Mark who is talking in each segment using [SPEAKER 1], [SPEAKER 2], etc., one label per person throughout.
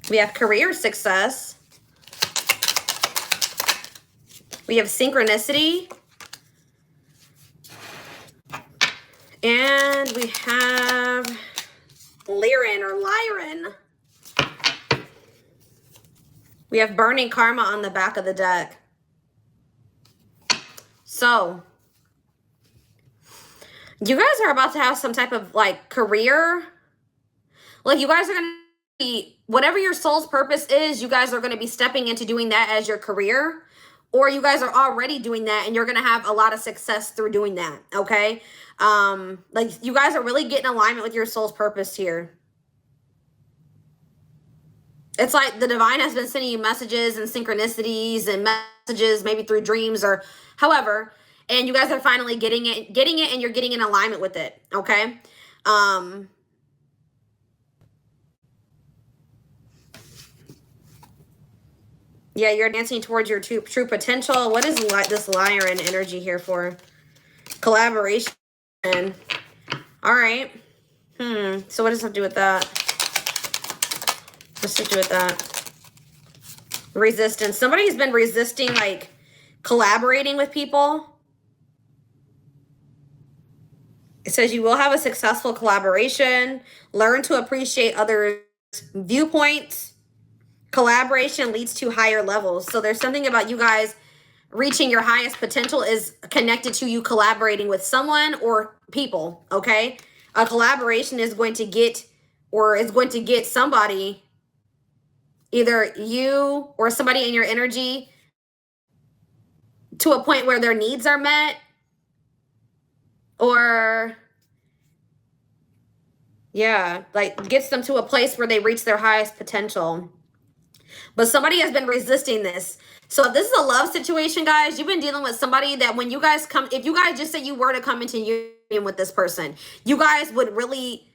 [SPEAKER 1] We have career success. We have synchronicity. And we have Lyran or Lyran. We have burning karma on the back of the deck. So, you guys are about to have some type of like career. Like you guys are going to be, whatever your soul's purpose is, you guys are going to be stepping into doing that as your career. Or you guys are already doing that and you're going to have a lot of success through doing that. Okay. Like you guys are really getting alignment with your soul's purpose here. It's like the divine has been sending you messages and synchronicities and messages, maybe through dreams or however, and you guys are finally getting it, and you're getting in alignment with it. Okay. Yeah, you're dancing towards your true potential. What is this Lyran energy here for? Collaboration. All right. So what does it have to do with that? What's it do with that? Resistance. Somebody's been resisting like collaborating with people. It says you will have a successful collaboration. Learn to appreciate others' viewpoints. Collaboration leads to higher levels. So there's something about you guys reaching your highest potential is connected to you collaborating with someone or people, okay? A collaboration is going to get, or is going to get somebody, either you or somebody in your energy, to a point where their needs are met, or yeah, like gets them to a place where they reach their highest potential. But somebody has been resisting this. So if this is a love situation, guys, you've been dealing with somebody that when you guys come, if you guys just say you were to come into union with this person, you guys would really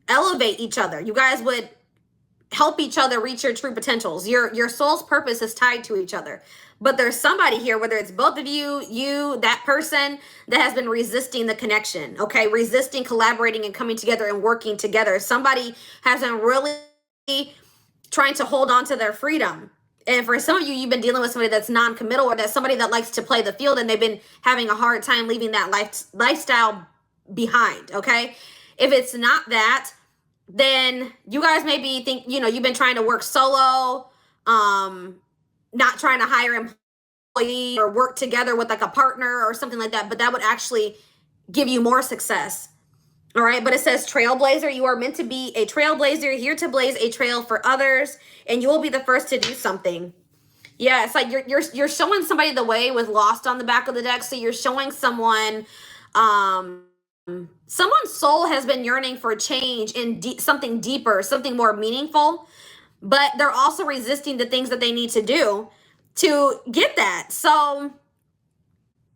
[SPEAKER 1] elevate each other. You guys would help each other reach your true potentials. Your soul's purpose is tied to each other. But there's somebody here, whether it's both of you, that person that has been resisting the connection, okay? Resisting collaborating and coming together and working together. Somebody has been really trying to hold on to their freedom. And for some of you, you've been dealing with somebody that's non-committal, or that's somebody that likes to play the field and they've been having a hard time leaving that lifestyle behind, okay? If it's not that, then you guys maybe think, you know, you've been trying to work solo, not trying to hire employees or work together with like a partner or something like that, but that would actually give you more success. All right, but it says trailblazer. You are meant to be a trailblazer, here to blaze a trail for others, and you will be the first to do something. Yeah, it's like you're showing somebody the way with Lost on the back of the deck. So you're showing someone, someone's soul has been yearning for change in something deeper, something more meaningful, but they're also resisting the things that they need to do to get that. So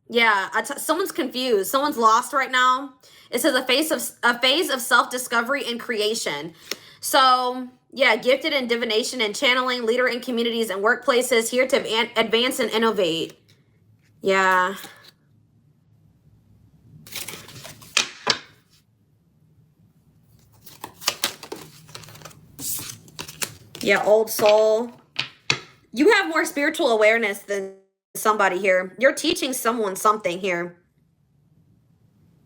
[SPEAKER 1] yeah, someone's confused. Someone's lost right now. It says a phase of self-discovery and creation. So yeah, gifted in divination and channeling, leader in communities and workplaces, here to advance and innovate. Yeah. Yeah, old soul. You have more spiritual awareness than somebody here. You're teaching someone something here.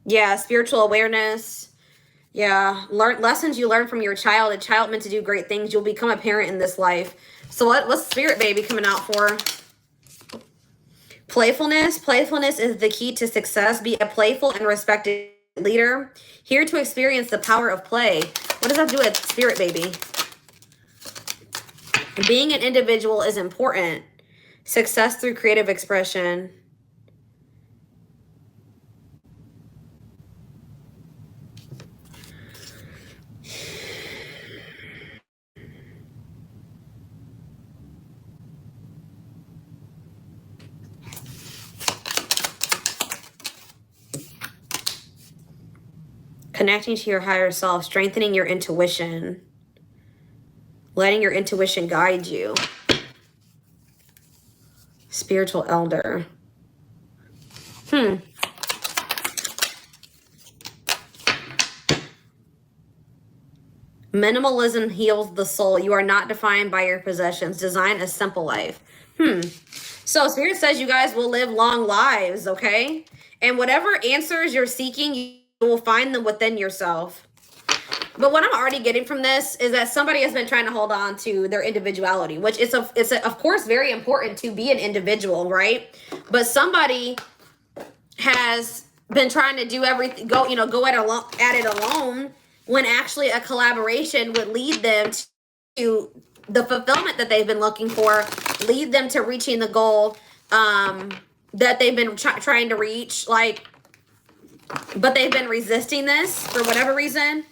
[SPEAKER 1] Yeah, spiritual awareness. Yeah, lessons you learn from your child. A child meant to do great things. You'll become a parent in this life. So what's Spirit Baby coming out for? Playfulness. Playfulness is the key to success. Be a playful and respected leader. Here to experience the power of play. What does that do with Spirit Baby? Being an individual is important. Success through creative expression. Connecting to your higher self, strengthening your intuition, letting your intuition guide you. Spiritual elder. Minimalism heals the soul. You are not defined by your possessions. Design a simple life. So Spirit says you guys will live long lives, okay? And whatever answers you're seeking, you will find them within yourself. But what I'm already getting from this is that somebody has been trying to hold on to their individuality, which it's of course very important to be an individual, right? But somebody has been trying to do everything, go at it alone, when actually a collaboration would lead them to the fulfillment that they've been looking for, lead them to reaching the goal that they've been trying to reach, like, but they've been resisting this for whatever reason.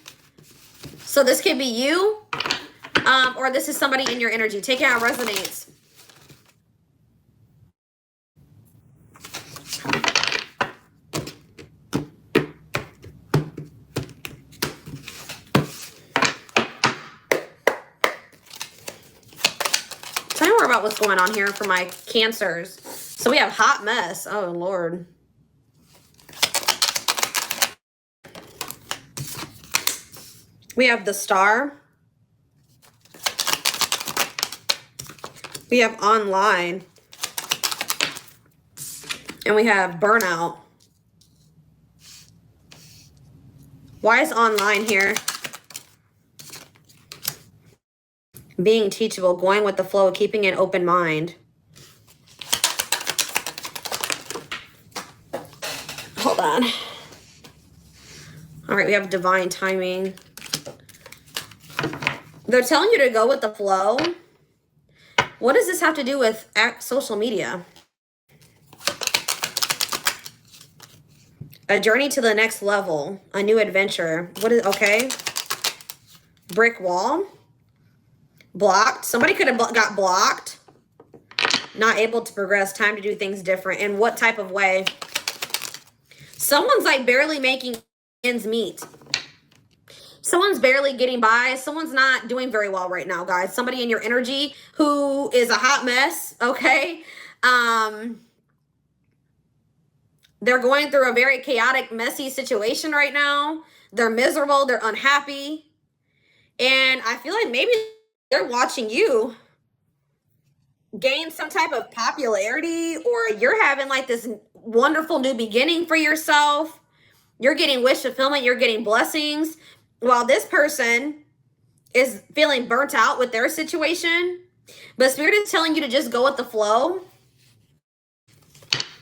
[SPEAKER 1] So this could be you, or this is somebody in your energy. Take it how it resonates. Tell me more about what's going on here for my Cancers. So we have hot mess. Oh, Lord. We have the Star. We have online. And we have burnout. Why is online here? Being teachable, going with the flow, keeping an open mind. Hold on. All right, we have divine timing. They're telling you to go with the flow. What does this have to do with social media? A journey to the next level. A new adventure. What is, okay. Brick wall. Blocked. Somebody could have got blocked. Not able to progress. Time to do things different. In what type of way? Someone's like barely making ends meet. Someone's barely getting by. Someone's not doing very well right now, guys. Somebody in your energy who is a hot mess, okay? They're going through a very chaotic, messy situation right now. They're miserable. They're unhappy. And I feel like maybe they're watching you gain some type of popularity, or you're having like this wonderful new beginning for yourself. You're getting wish fulfillment. You're getting blessings. While this person is feeling burnt out with their situation. But Spirit is telling you to just go with the flow.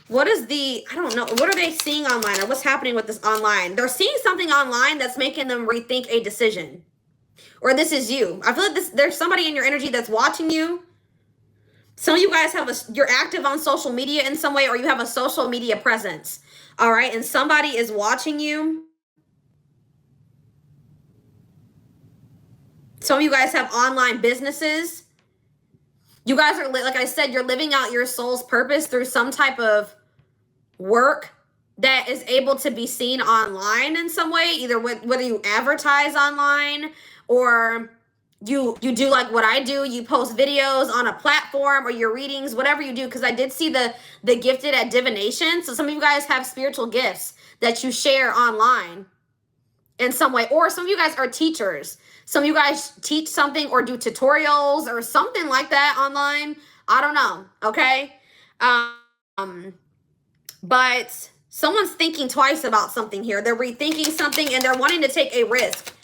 [SPEAKER 1] What is the, I don't know, what are they seeing online, or what's happening with this online? They're seeing something online that's making them rethink a decision. Or this is you. I feel like there's somebody in your energy that's watching you. Some of you guys you're active on social media in some way, or you have a social media presence. All right, and somebody is watching you. Some of you guys have online businesses. You guys are, like I said, you're living out your soul's purpose through some type of work that is able to be seen online in some way, either whether you advertise online or you do like what I do, you post videos on a platform, or your readings, whatever you do, because I did see the gifted at divination. So some of you guys have spiritual gifts that you share online in some way, or some of you guys are teachers. Some of you guys teach something or do tutorials or something like that online. I don't know, okay? But someone's thinking twice about something here. They're rethinking something, and they're wanting to take a risk.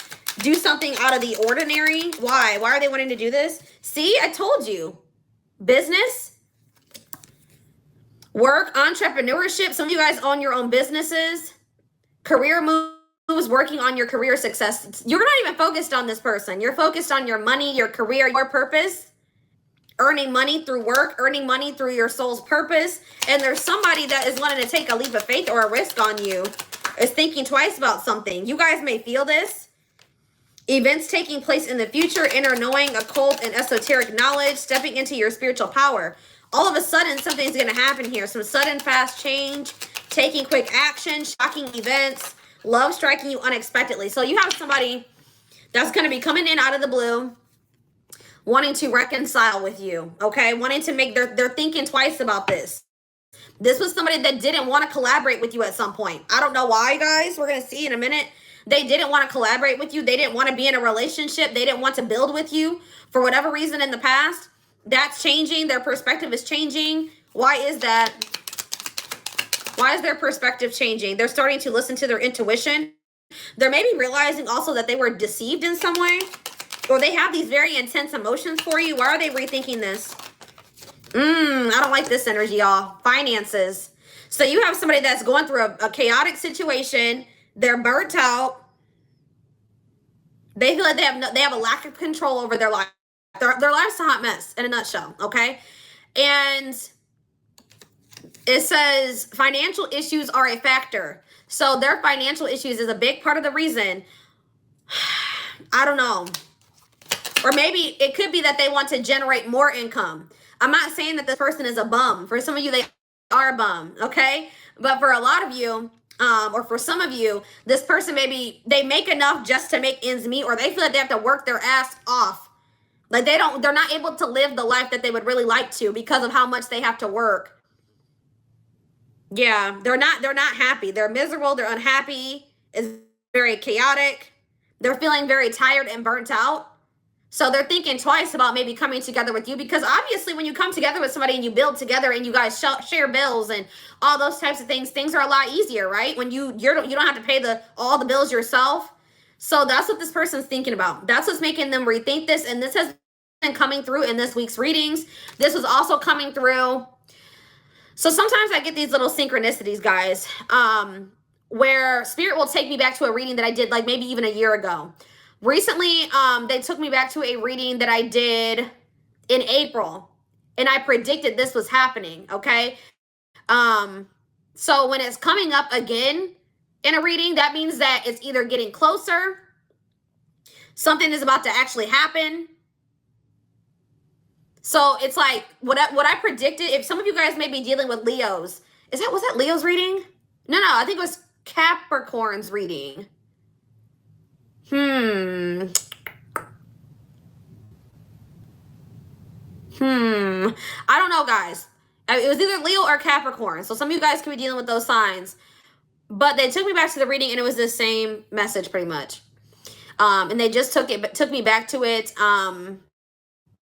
[SPEAKER 1] Do something out of the ordinary. Why? Why are they wanting to do this? See, I told you. Business, work, entrepreneurship. Some of you guys own your own businesses. Career moves, working on your career success. You're not even focused on this person. You're focused on your money, your career, your purpose. Earning money through work, earning money through your soul's purpose. And there's somebody that is wanting to take a leap of faith or a risk on you, is thinking twice about something. You guys may feel this. Events taking place in the future, inner knowing, occult and esoteric knowledge, stepping into your spiritual power. All of a sudden, something's going to happen here. Some sudden, fast change, taking quick action, shocking events, love striking you unexpectedly. So you have somebody that's going to be coming in out of the blue, wanting to reconcile with you, okay? Wanting to make, they're thinking twice about this. This was somebody that didn't want to collaborate with you at some point. I don't know why, guys. We're going to see in a minute. They didn't want to collaborate with you. They didn't want to be in a relationship. They didn't want to build with you for whatever reason in the past. That's changing. Their perspective is changing. Why is that? Why is their perspective changing? They're starting to listen to their intuition. They're maybe realizing also that they were deceived in some way, or they have these very intense emotions for you. Why are they rethinking this? I don't like this energy, y'all. Finances. So you have somebody that's going through a chaotic situation. They're burnt out. They feel like they have a lack of control over their life. Their life's a hot mess in a nutshell, okay? And it says financial issues are a factor. So their financial issues is a big part of the reason. I don't know. Or maybe it could be that they want to generate more income. I'm not saying that this person is a bum. For some of you, they are a bum, okay? But for a lot of you, or for some of you, this person maybe they make enough just to make ends meet, or they feel like they have to work their ass off. Like they're not able to live the life that they would really like to because of how much they have to work. Yeah, they're not happy. They're miserable, they're unhappy. It's very chaotic. They're feeling very tired and burnt out. So they're thinking twice about maybe coming together with you, because obviously when you come together with somebody and you build together and you guys share bills and all those types of things are a lot easier, right? When you don't have to pay all the bills yourself. So that's what this person's thinking about. That's what's making them rethink this. And this has been coming through in this week's readings. This was also coming through. So sometimes I get these little synchronicities, guys, where spirit will take me back to a reading that I did like maybe even a year ago. Recently, they took me back to a reading that I did in April, and I predicted this was happening, okay? So when it's coming up again in a reading, that means that it's either getting closer, something is about to actually happen. So it's like what I predicted. If some of you guys may be dealing with Leos, was that Leo's reading? No, I think it was Capricorn's reading. I don't know, guys. It was either Leo or Capricorn. So some of you guys could be dealing with those signs. But they took me back to the reading and it was the same message pretty much. And they just took me back to it a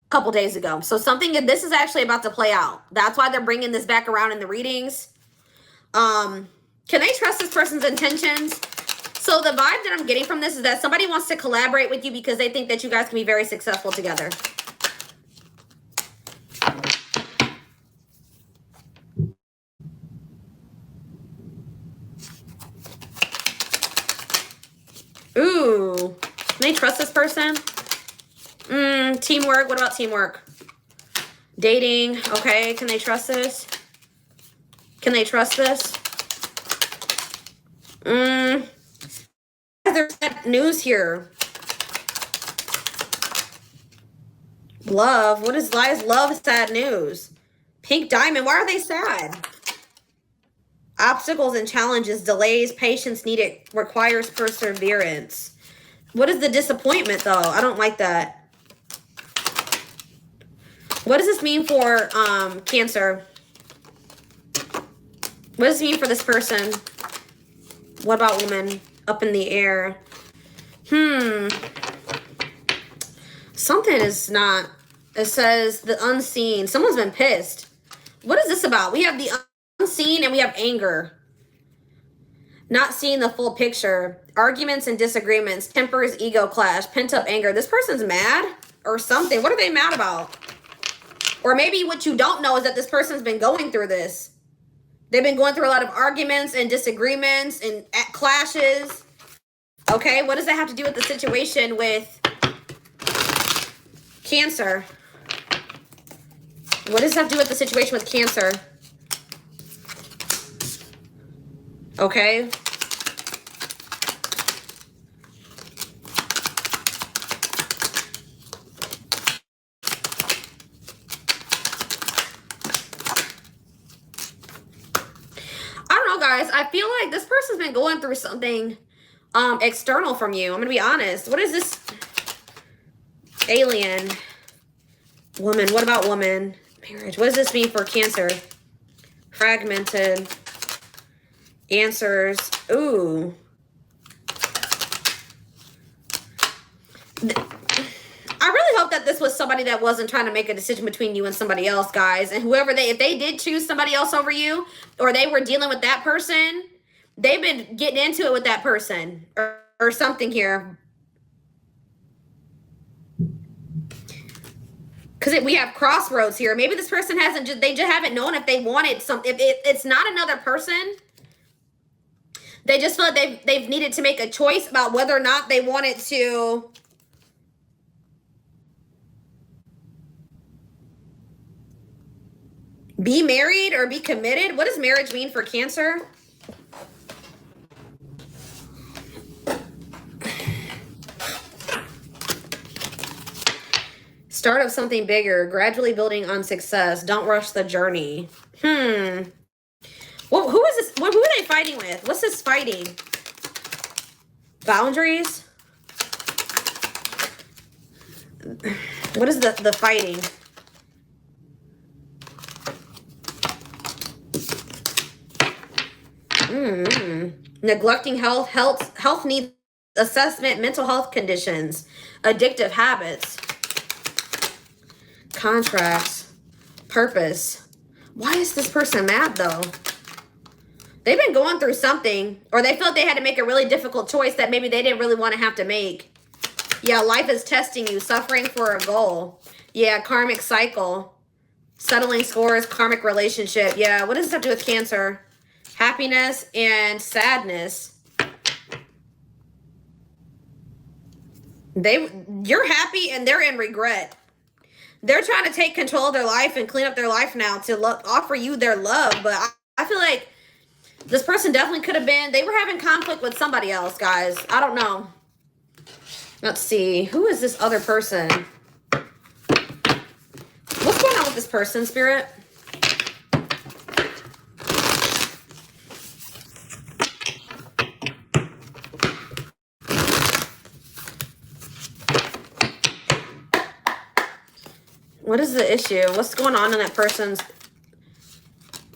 [SPEAKER 1] couple days ago. So this is actually about to play out. That's why they're bringing this back around in the readings. Can they trust this person's intentions? So the vibe that I'm getting from this is that somebody wants to collaborate with you because they think that you guys can be very successful together. Ooh. Can they trust this person? Teamwork. What about teamwork? Dating. Okay. Can they trust this? Can they trust this? There's sad news here. Love. Why is love sad news? Pink diamond. Why are they sad? Obstacles and challenges, delays, patience needed, requires perseverance. What is the disappointment though? I don't like that. What does this mean for Cancer? What does this mean for this person? What about woman? Up in the air. Something is not. It says the unseen. Someone's been pissed. What is this about? We have the unseen and we have anger. Not seeing the full picture. Arguments and disagreements. Tempers, ego clash. Pent up anger. This person's mad or something. What are they mad about? Or maybe what you don't know is that this person's been going through this. They've been going through a lot of arguments and disagreements and clashes. Okay, what does that have to do with the situation with Cancer? What does that have to do with the situation with Cancer? Okay. Guys, I feel like this person's been going through something external from you. I'm gonna be honest. What is this? Alien. Woman. What about woman? Marriage. What does this mean for Cancer? Fragmented. Answers. Ooh. was somebody that wasn't trying to make a decision between you and somebody else, guys. And whoever if they did choose somebody else over you, or they were dealing with that person, they've been getting into it with that person or something here. Because we have crossroads here. Maybe this person they just haven't known if they wanted something. If it's not another person, they just feel like they've needed to make a choice about whether or not they wanted to be married or be committed. What does marriage mean for Cancer? Start of something bigger, gradually building on success. Don't rush the journey. Well, who is this? Who are they fighting with? What's this fighting? Boundaries? What is the fighting? Neglecting health needs assessment, mental health conditions, addictive habits. Contracts, purpose. Why is this person mad though? They've been going through something, or they felt they had to make a really difficult choice that maybe they didn't really want to have to make. Yeah, life is testing you, suffering for a goal. Yeah, karmic cycle, settling scores, karmic relationship. Yeah, what does this have to do with Cancer? Happiness and sadness. You're happy and they're in regret. They're trying to take control of their life and clean up their life now to offer you their love. But I feel like this person definitely could have been, they were having conflict with somebody else, guys. I don't know. Let's see. Who is this other person? What's going on with this person, Spirit? What is the issue? What's going on in that person's?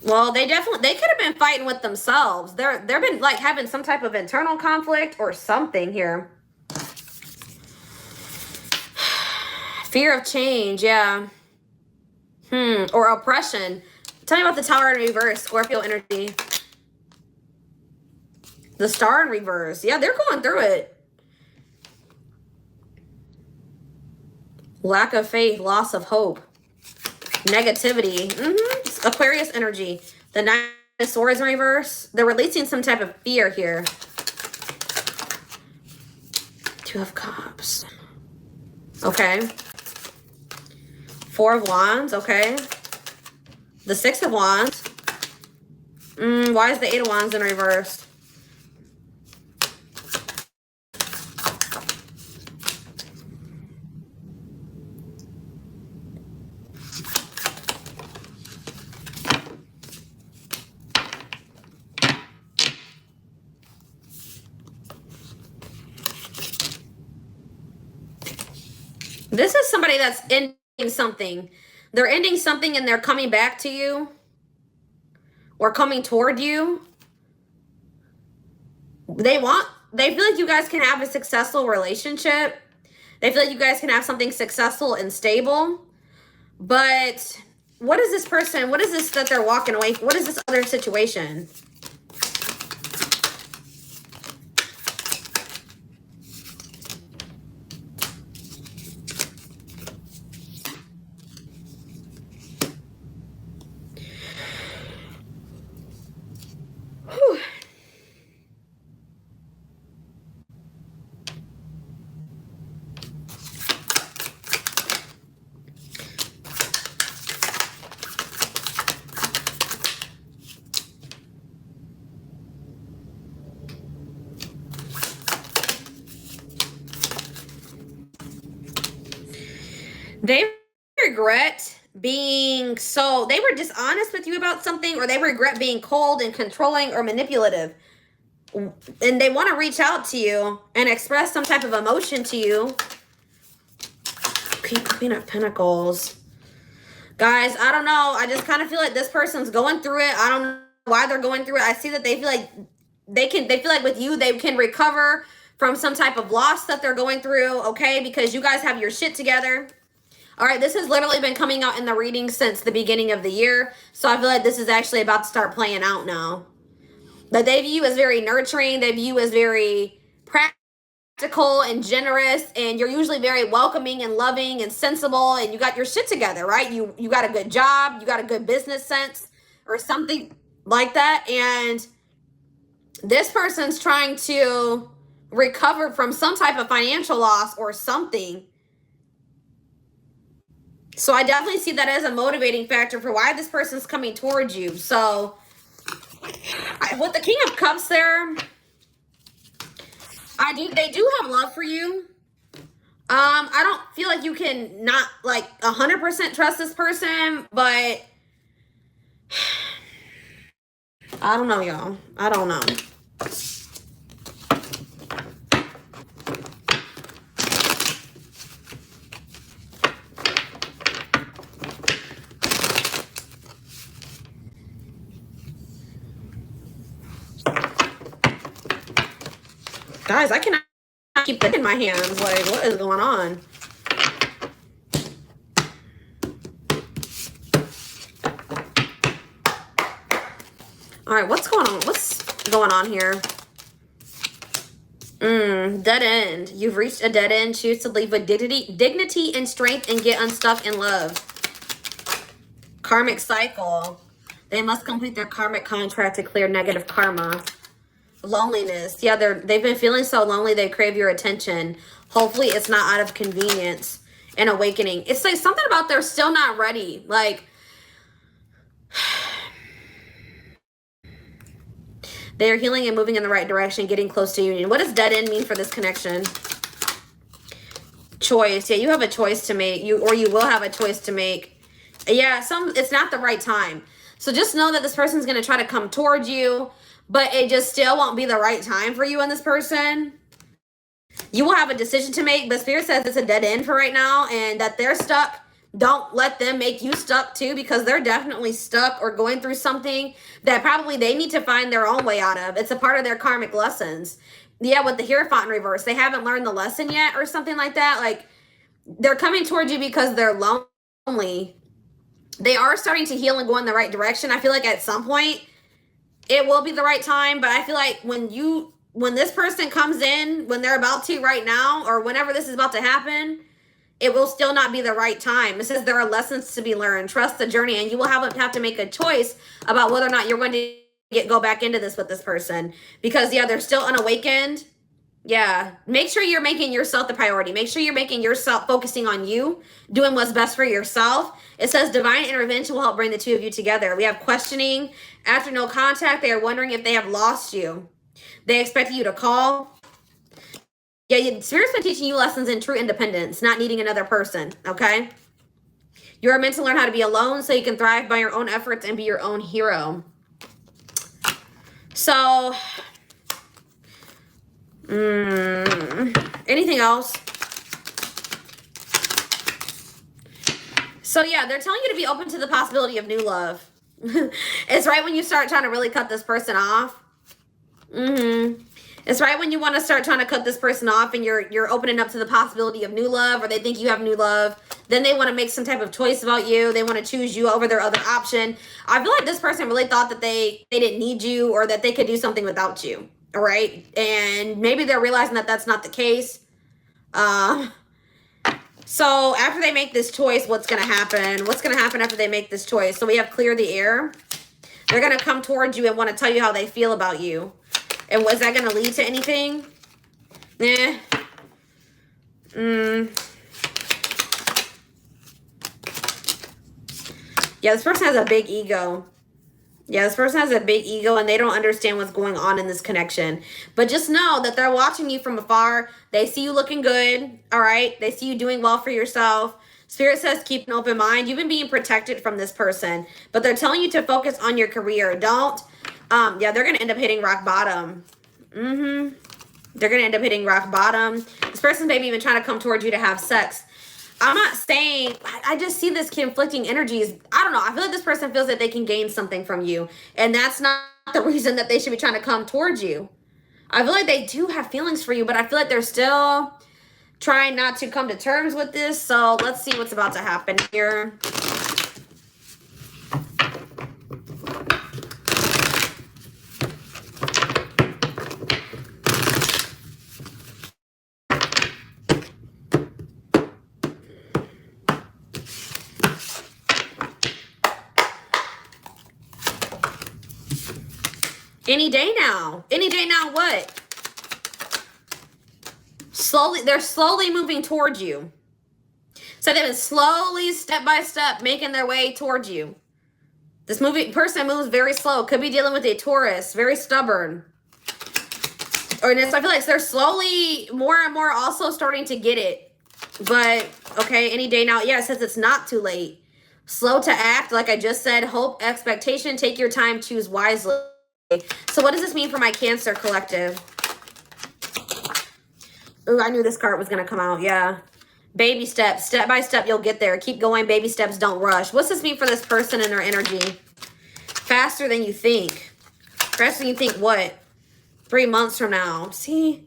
[SPEAKER 1] Well, they could have been fighting with themselves. They've been like having some type of internal conflict or something here. Fear of change, yeah. Or oppression. Tell me about the Tower in reverse, Scorpio energy. The Star in reverse. Yeah, they're going through it. Lack of faith, loss of hope, negativity. Aquarius energy. The Nine of Swords in reverse. They're releasing some type of fear here. Two of Cups. Okay. Four of Wands. Okay. The Six of Wands. Why is the Eight of Wands in reverse? This is somebody that's ending something. They're ending something and they're coming back to you or coming toward you. They feel like you guys can have a successful relationship. They feel like you guys can have something successful and stable. But what is this person? What is this that they're walking away? What is this other situation? They regret being they were dishonest with you about something, or they regret being cold and controlling or manipulative. And they want to reach out to you and express some type of emotion to you. Queen of Pentacles. Guys, I don't know. I just kind of feel like this person's going through it. I don't know why they're going through it. I see that they feel like they feel like with you, they can recover from some type of loss that they're going through, okay? Because you guys have your shit together. All right, this has literally been coming out in the reading since the beginning of the year. So I feel like this is actually about to start playing out now. That they view as very nurturing. They view as very practical and generous. And you're usually very welcoming and loving and sensible. And you got your shit together, right? You got a good job. You got a good business sense or something like that. And this person's trying to recover from some type of financial loss or something. So I definitely see that as a motivating factor for why this person's coming towards you. So with the King of Cups there, they do have love for you. I don't feel like you can not like 100% trust this person, but I don't know, y'all. I don't know. Guys, I cannot keep that in my hands. Like, what is going on? All right, what's going on? What's going on here? Dead end. You've reached a dead end. Choose to leave with dignity and strength and get unstuck in love. Karmic cycle. They must complete their karmic contract to clear negative karma. Loneliness. Yeah, they've been feeling so lonely they crave your attention. Hopefully it's not out of convenience. And awakening. It's like something about they're still not ready. Like they are healing and moving in the right direction, getting close to union. What does dead end mean for this connection? Choice. Yeah, you have a choice to make. You will have a choice to make. Yeah, it's not the right time. So just know that this person's going to try to come towards you, but it just still won't be the right time for you and this person. You will have a decision to make, but Spirit says it's a dead end for right now and that they're stuck. Don't let them make you stuck too, because they're definitely stuck or going through something that probably they need to find their own way out of. It's a part of their karmic lessons. Yeah, with the Hierophant in reverse, they haven't learned the lesson yet or something like that. Like they're coming towards you because they're lonely. They are starting to heal and go in the right direction. I feel like at some point it will be the right time, but I feel like when this person comes in, when they're about to right now, or whenever this is about to happen, it will still not be the right time. It says there are lessons to be learned. Trust the journey, and you will have to make a choice about whether or not you're going to go back into this with this person. Because, yeah, they're still unawakened. Yeah. Make sure you're making yourself the priority. Make sure you're making yourself, focusing on you, doing what's best for yourself. It says divine intervention will help bring the two of you together. We have questioning. After no contact, they are wondering if they have lost you. They expect you to call. Yeah, Spirit's been teaching you lessons in true independence, not needing another person, okay? You're meant to learn how to be alone so you can thrive by your own efforts and be your own hero. So, anything else? So, yeah, they're telling you to be open to the possibility of new love. It's right when you start trying to really cut this person off. It's right when you want to start trying to cut this person off and you're opening up to the possibility of new love, or they think you have new love. Then they want to make some type of choice about you. They want to choose you over their other option. I feel like this person really thought that they didn't need you, or that they could do something without you. All right. And maybe they're realizing that that's not the case. So after they make this choice, what's going to happen? What's going to happen after they make this choice? So we have clear the air. They're going to come towards you and want to tell you how they feel about you. And was that going to lead to anything? Yeah, this person has a big ego. Yeah, this person has a big ego and they don't understand what's going on in this connection. But just know that they're watching you from afar. They see you looking good, all right? They see you doing well for yourself. Spirit says keep an open mind. You've been being protected from this person. But they're telling you to focus on your career. Don't. Yeah, they're going to end up hitting rock bottom. They're going to end up hitting rock bottom. This person's maybe even trying to come towards you to have sex. I'm not saying, I just see this conflicting energies. I don't know. I feel like this person feels that they can gain something from you. And that's not the reason that they should be trying to come towards you. I feel like they do have feelings for you, but I feel like they're still trying not to come to terms with this. So let's see what's about to happen here. Any day now. Any day now what? Slowly, they're slowly moving towards you. So they've been slowly, step by step, making their way towards you. This person moves very slow. Could be dealing with a Taurus, very stubborn. Or I feel like they're slowly, more and more also starting to get it. But, okay, any day now. Yeah, it says it's not too late. Slow to act, like I just said. Hope, expectation, take your time, choose wisely. So what does this mean for my Cancer collective? Ooh, I knew this card was going to come out. Yeah. Baby steps. Step by step, you'll get there. Keep going. Baby steps. Don't rush. What's this mean for this person and their energy? Faster than you think. Faster than you think what? 3 months from now. See?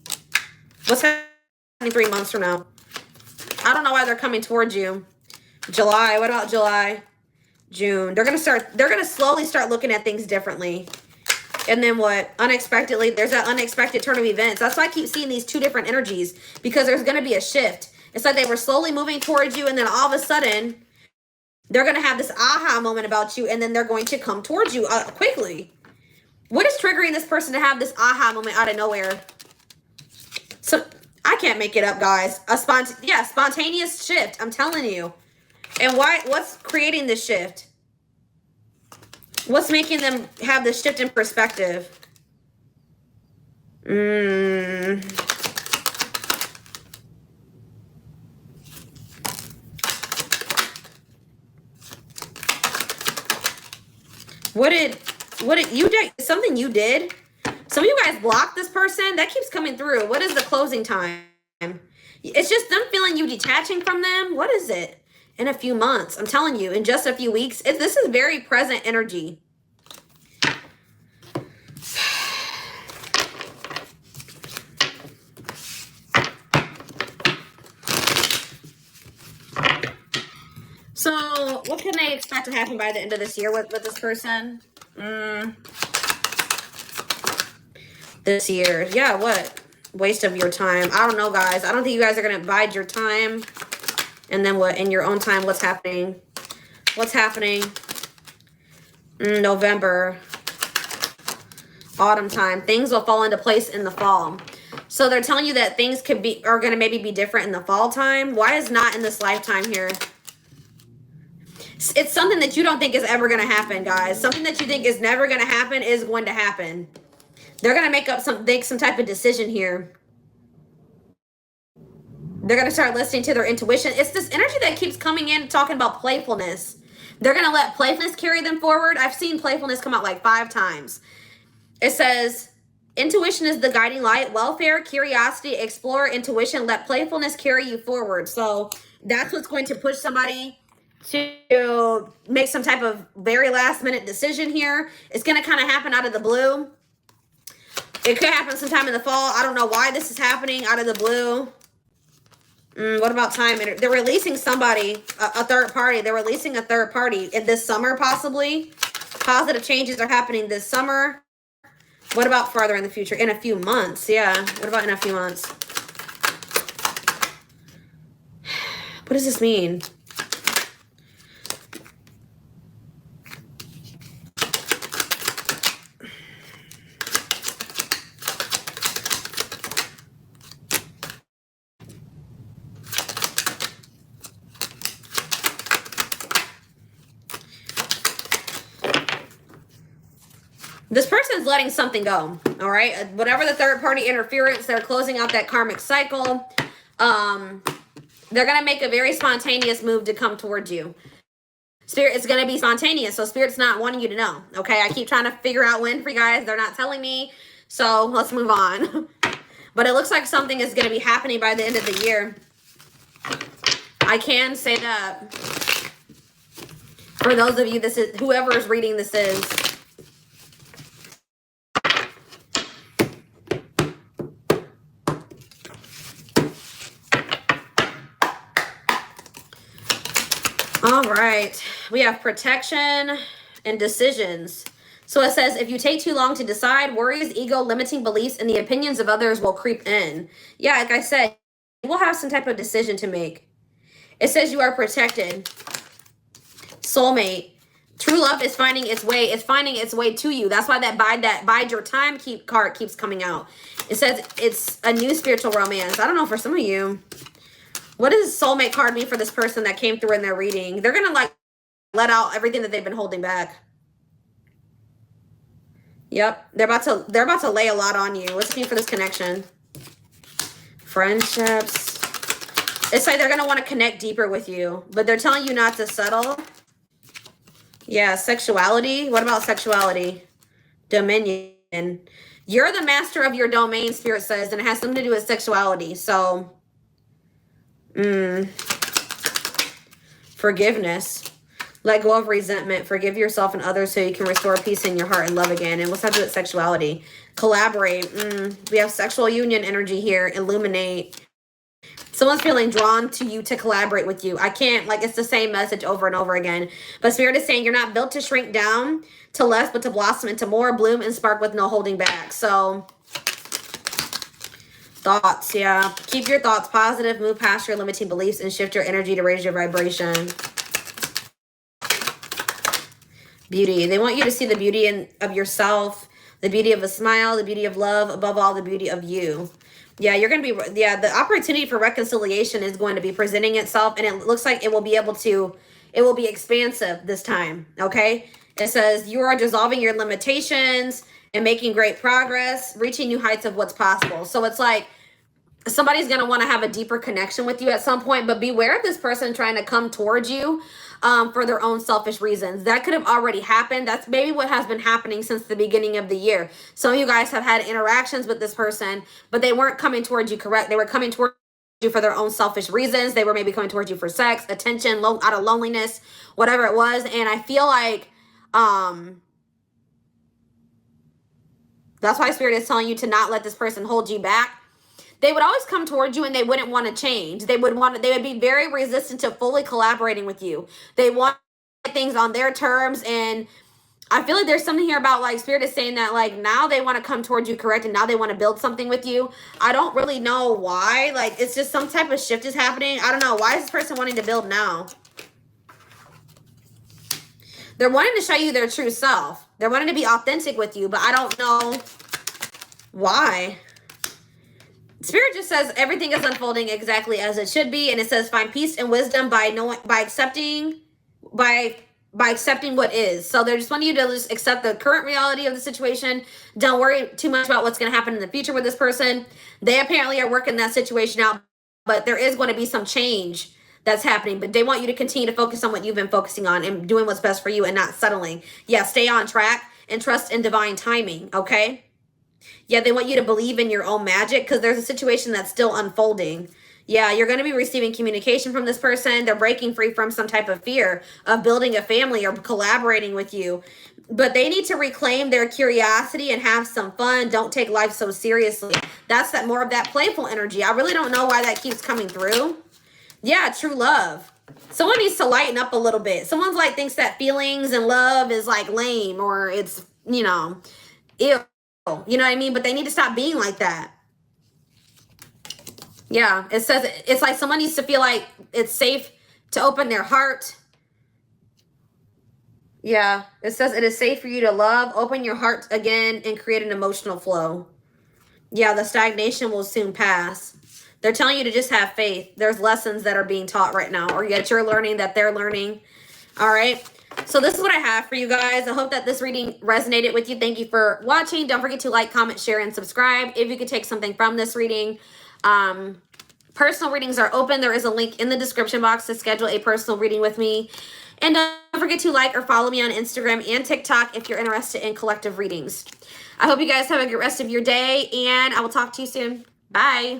[SPEAKER 1] What's happening 3 months from now? I don't know why they're coming towards you. July. What about July? June. They're going to slowly start looking at things differently. And then what? Unexpectedly, there's that unexpected turn of events. That's why I keep seeing these two different energies, because there's going to be a shift. It's like they were slowly moving towards you, and then all of a sudden, they're going to have this aha moment about you, and then they're going to come towards you quickly. What is triggering this person to have this aha moment out of nowhere? So, I can't make it up, guys. Spontaneous shift. I'm telling you. And what's creating this shift? What's making them have this shift in perspective? What did you do? Something you did? Some of you guys blocked this person. That keeps coming through. What is the closing time? It's just them feeling you detaching from them. What is it? In a few months. I'm telling you, in just a few weeks. This is very present energy. So, what can they expect to happen by the end of this year with this person? This year. Yeah, what? Waste of your time. I don't know, guys. I don't think you guys are going to bide your time. And then what? In your own time, what's happening? What's happening? November. Autumn time. Things will fall into place in the fall. So they're telling you that things are going to maybe be different in the fall time. Why is not in this lifetime here? It's something that you don't think is ever going to happen, guys. Something that you think is never going to happen is going to happen. They're going to make some type of decision here. They're going to start listening to their intuition. It's this energy that keeps coming in talking about playfulness. They're going to let playfulness carry them forward. I've seen playfulness come out like 5 times. It says, intuition is the guiding light. Welfare, curiosity, explore, intuition. Let playfulness carry you forward. So that's what's going to push somebody to make some type of very last minute decision here. It's going to kind of happen out of the blue. It could happen sometime in the fall. I don't know why this is happening out of the blue. What about time? They're releasing somebody, a third party. They're releasing a third party in this summer, possibly. Positive changes are happening this summer. What about farther in the future? In a few months. Yeah. What about in a few months? What does this mean? This person's letting something go, all right? Whatever the third-party interference, they're closing out that karmic cycle. They're going to make a very spontaneous move to come towards you. Spirit, it's going to be spontaneous, so Spirit's not wanting you to know, okay? I keep trying to figure out when for you guys. They're not telling me, so let's move on. But it looks like something is going to be happening by the end of the year. I can say that. For those of you, whoever is reading this is. We have protection and decisions. So it says, if you take too long to decide, worries, ego, limiting beliefs, and the opinions of others will creep in. Yeah, like I said, you will have some type of decision to make. It says you are protected. Soulmate. True love is finding its way. It's finding its way to you. That's why that bide your time card keeps coming out. It says it's a new spiritual romance. I don't know, for some of you. What does soulmate card mean for this person that came through in their reading? They're going to like let out everything that they've been holding back. Yep. They're about to lay a lot on you. What's it mean for this connection? Friendships. It's like they're going to want to connect deeper with you, but they're telling you not to settle. Yeah, sexuality. What about sexuality? Dominion. You're the master of your domain, Spirit says, and it has something to do with sexuality. So, forgiveness. Let go of resentment. Forgive yourself and others so you can restore peace in your heart and love again. And what's that to do with sexuality? Collaborate. We have sexual union energy here. Illuminate. Someone's feeling drawn to you to collaborate with you. I can't, like, it's the same message over and over again. But Spirit is saying you're not built to shrink down to less, but to blossom into more, bloom and spark with no holding back. So, thoughts, yeah. Keep your thoughts positive, move past your limiting beliefs, and shift your energy to raise your vibration. Beauty. They want you to see the beauty of yourself, the beauty of a smile, the beauty of love, above all, the beauty of you. Yeah, you're going to be, yeah, the opportunity for reconciliation is going to be presenting itself, and it looks like it will be able to, it will be expansive this time, okay? It says you are dissolving your limitations and making great progress, reaching new heights of what's possible. So it's like somebody's going to want to have a deeper connection with you at some point, but beware of this person trying to come towards you for their own selfish reasons. That could have already happened. That's maybe what has been happening since the beginning of the year. Some of you guys have had interactions with this person, but they weren't coming towards you correct. They were coming towards you for their own selfish reasons. They were maybe coming towards you for sex, attention, out of loneliness, whatever it was. And I feel like that's why Spirit is telling you to not let this person hold you back. They would always come towards you and they wouldn't want to change. They would be very resistant to fully collaborating with you. They want things on their terms. And I feel like there's something here about, like, Spirit is saying that, like, now they want to come towards you correct and now they want to build something with you. I don't really know why. Like, it's just some type of shift is happening. I don't know. Why is this person wanting to build now? They're wanting to show you their true self. They're wanting to be authentic with you, but I don't know why. Spirit just says everything is unfolding exactly as it should be, and it says find peace and wisdom by accepting what is. So they're just wanting you to just accept the current reality of the situation. Don't worry too much about what's going to happen in the future with this person. They apparently are working that situation out, but there is going to be some change that's happening. But they want you to continue to focus on what you've been focusing on and doing what's best for you and not settling. Yeah, stay on track and trust in divine timing, okay? Yeah, they want you to believe in your own magic because there's a situation that's still unfolding. Yeah, you're going to be receiving communication from this person. They're breaking free from some type of fear of building a family or collaborating with you. But they need to reclaim their curiosity and have some fun. Don't take life so seriously. That's that more of that playful energy. I really don't know why that keeps coming through. Yeah, true love. Someone needs to lighten up a little bit. Someone's like thinks that feelings and love is like lame or it's, you know, ew. You know what I mean? But they need to stop being like that. Yeah, it says it's like someone needs to feel like it's safe to open their heart. Yeah, it says it is safe for you to love, open your heart again, and create an emotional flow. Yeah, the stagnation will soon pass. They're telling you to just have faith. There's lessons that are being taught right now, or yet you're learning that they're learning. All right. So this is what I have for you guys. I hope that this reading resonated with you. Thank you for watching. Don't forget to like, comment, share, and subscribe if you could take something from this reading. Personal readings are open. There is a link in the description box to schedule a personal reading with me. And don't forget to like or follow me on Instagram and TikTok if you're interested in collective readings. I hope you guys have a good rest of your day, and I will talk to you soon. Bye.